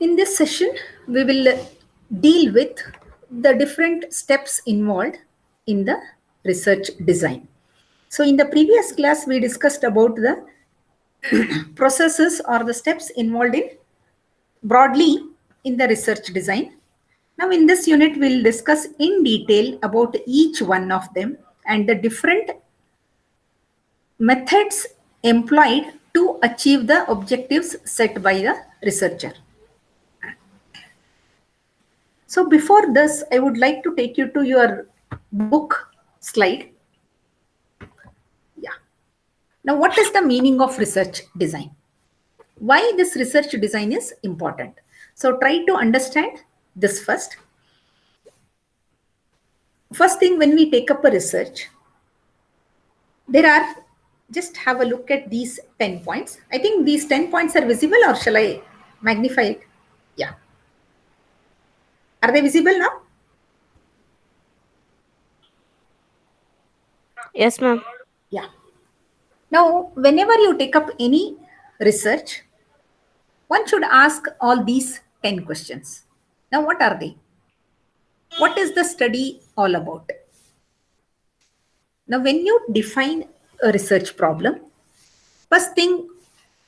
In this session, we will deal with the different steps involved in the research design. So in the previous class, we discussed about the processes or the steps involved in broadly in the research design. Now in this unit, we'll discuss in detail about each one of them and the different methods employed to achieve the objectives set by the researcher. So before this, I would like to take you to your book slide. Yeah. Now, what is the meaning of research design? Why this research design is important? So try to understand this first. First thing, when we take up a research, there are, just have a look at these 10 points. I think these 10 points are visible, or shall I magnify it? Yeah. Are they visible now? Yes, ma'am. Yeah. Now, whenever you take up any research, one should ask all these 10 questions. Now, what are they? What is the study all about? Now, when you define a research problem, first thing,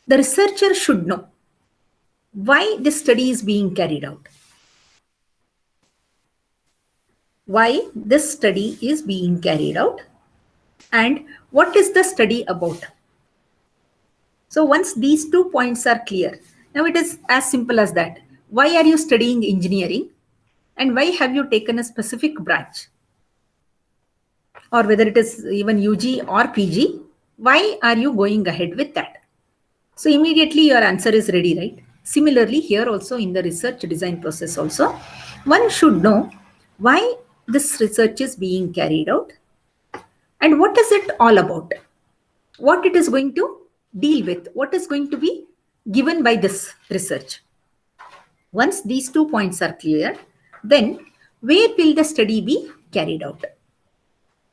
the researcher should know why this study is being carried out. Why this study is being carried out and what is the study about. So once these 2 points are clear, now it is as simple as that. Why are you studying engineering and why have you taken a specific branch? Or whether it is even UG or PG, why are you going ahead with that? So immediately your answer is ready, right? Similarly, here also in the research design process also, one should know why this research is being carried out and what is it all about? What it is going to deal with? What is going to be given by this research? Once these 2 points are clear, then where will the study be carried out?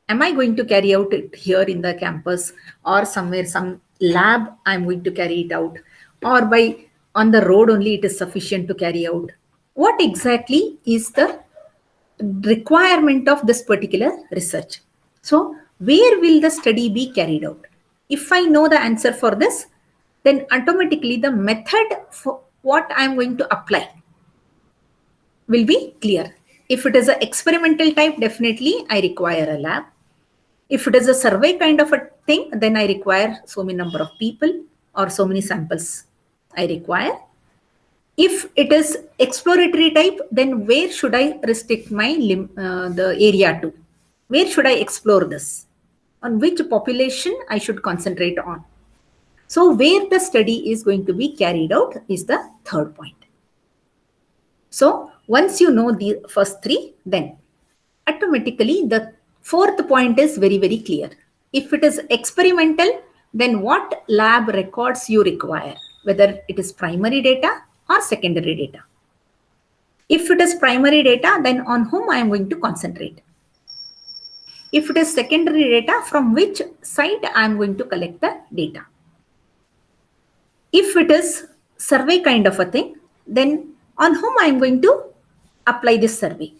Am I going to carry out it here in the campus or somewhere, some lab I'm going to carry it out, or by on the road only it is sufficient to carry out? What exactly is the requirement of this particular research? So where will the study be carried out? If I know the answer for this, then automatically the method for what I'm going to apply will be clear. If it is an experimental type, definitely I require a lab. If it is a survey kind of a thing, then I require so many number of people or so many samples I require. If it is exploratory type, then where should I restrict my the area to? Where should I explore this? On which population I should concentrate on? So where the study is going to be carried out is the third point. So once you know the first three, then automatically the fourth point is very, very clear. If it is experimental, then what lab records you require, whether it is primary data or secondary data. If it is primary data, then on whom I am going to concentrate. If it is secondary data, from which site I am going to collect the data. If it is survey kind of a thing, then on whom I am going to apply this survey.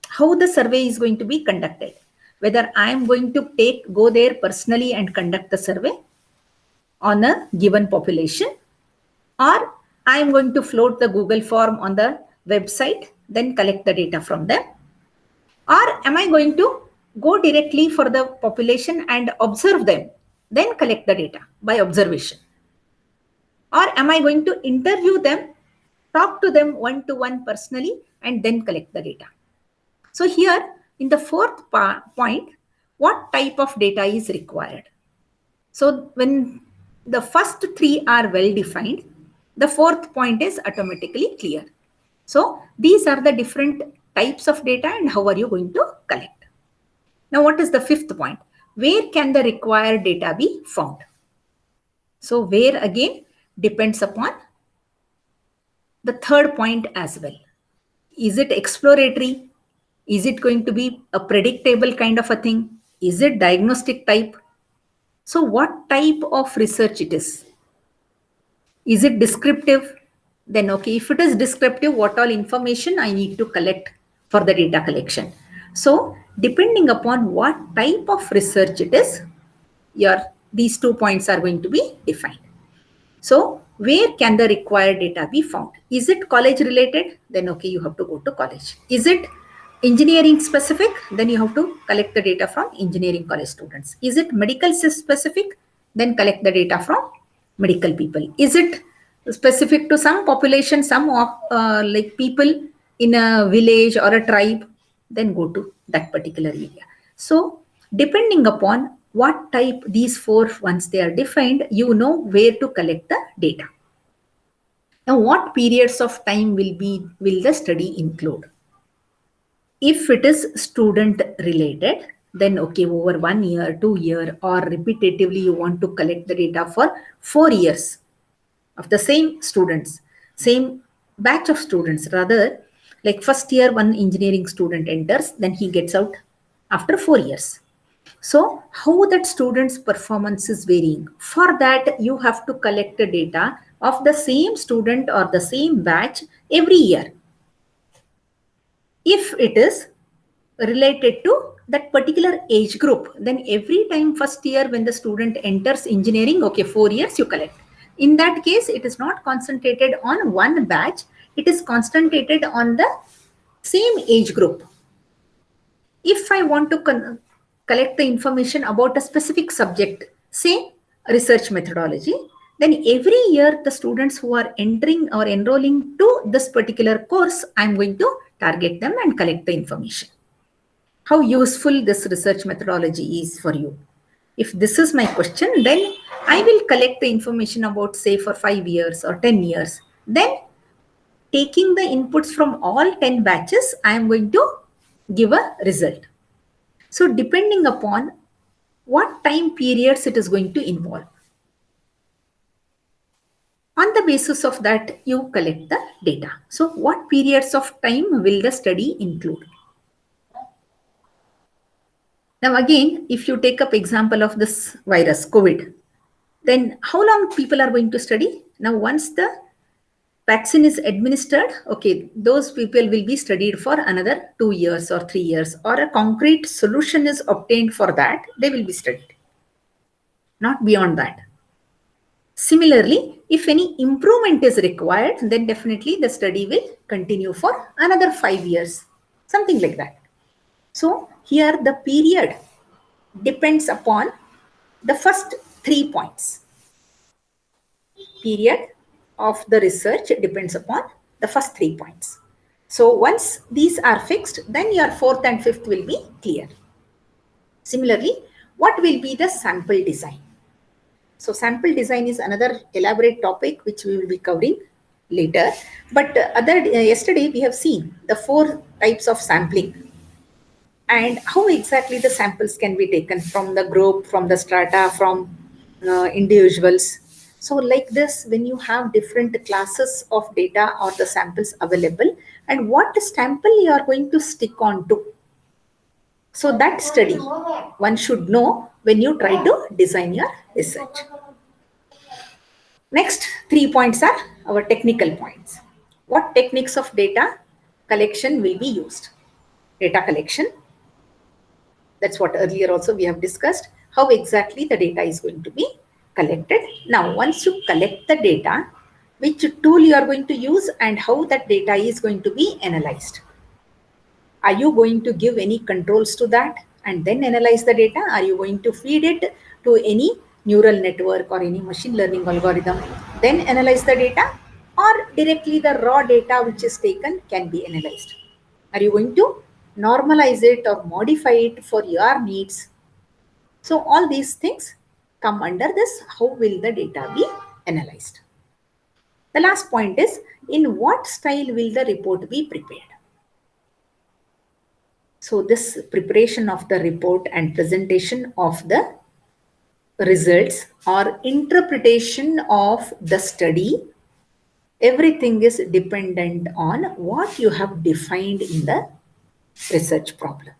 How the survey is going to be conducted. Whether I am going to go there personally and conduct the survey on a given population, or I am going to float the Google form on the website, then collect the data from them. Or am I going to go directly for the population and observe them, then collect the data by observation? Or am I going to interview them, talk to them one-to-one personally, and then collect the data? So here in the fourth point, what type of data is required? So when the first three are well defined, the fourth point is automatically clear. So these are the different types of data and how are you going to collect? Now what is the fifth point? Where can the required data be found? So where again depends upon the third point as well. Is it exploratory? Is it going to be a predictable kind of a thing? Is it diagnostic type? So what type of research it is? Is it descriptive? Then okay, if it is descriptive, what all information I need to collect for the data collection. So depending upon what type of research it is, these 2 points are going to be defined. So where can the required data be found? Is it college related? Then okay, you have to go to college. Is it engineering specific? Then you have to collect the data from engineering college students. Is it medical specific? Then collect the data from medical people. Is it specific to some population, some like people in a village or a tribe? Then go to that particular area. So depending upon what type these four, once they are defined, you know where to collect the data. Now, what periods of time will the study include? If it is student related, then okay, over 1 year, 2 year, or repetitively you want to collect the data for 4 years of the same students, same batch of students. Rather, like first year, one engineering student enters, then he gets out after 4 years. So how that student's performance is varying. For that, you have to collect the data of the same student or the same batch every year. If it is related to that particular age group, then every time first year when the student enters engineering, okay, 4 years you collect. In that case, it is not concentrated on one batch, it is concentrated on the same age group. If I want to collect the information about a specific subject, say research methodology, then every year the students who are entering or enrolling to this particular course, I'm going to target them and collect the information. How useful this research methodology is for you. If this is my question, then I will collect the information about, say, for 5 years or 10 years. Then taking the inputs from all 10 batches, I am going to give a result. So depending upon what time periods it is going to involve. On the basis of that, you collect the data. So what periods of time will the study include? Now again, if you take up example of this virus, COVID, then how long people are going to study? Now once the vaccine is administered, okay, those people will be studied for another 2 years or 3 years, or a concrete solution is obtained for that, they will be studied. Not beyond that. Similarly, if any improvement is required, then definitely the study will continue for another 5 years, something like that. So here the period depends upon the first 3 points. Period of the research depends upon the first 3 points. So once these are fixed, then your fourth and fifth will be clear. Similarly, what will be the sample design? So sample design is another elaborate topic which we will be covering later. But yesterday we have seen the 4 types of sampling and how exactly the samples can be taken from the group, from the strata, from individuals. So like this, when you have different classes of data or the samples available, and what sample you are going to stick on to. So that study one should know when you try to design your research. Next 3 points are our technical points. What techniques of data collection will be used? Data collection. That's what earlier also we have discussed, how exactly the data is going to be collected. Now, once you collect the data, which tool you are going to use and how that data is going to be analyzed. Are you going to give any controls to that and then analyze the data? Are you going to feed it to any neural network or any machine learning algorithm, then analyze the data? Or directly the raw data which is taken can be analyzed? Are you going to normalize it or modify it for your needs? So all these things come under this, how will the data be analyzed? The last point is, in what style will the report be prepared? So this preparation of the report and presentation of the results or interpretation of the study, everything is dependent on what you have defined in the research problem.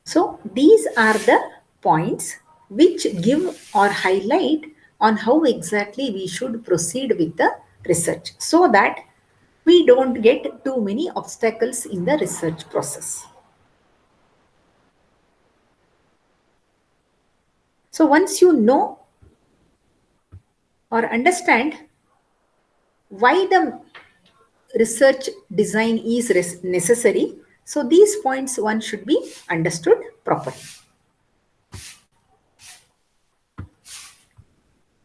So these are the points which give or highlight on how exactly we should proceed with the research so that we don't get too many obstacles in the research process. So once you know or understand why the research design is necessary, so these points one should be understood properly.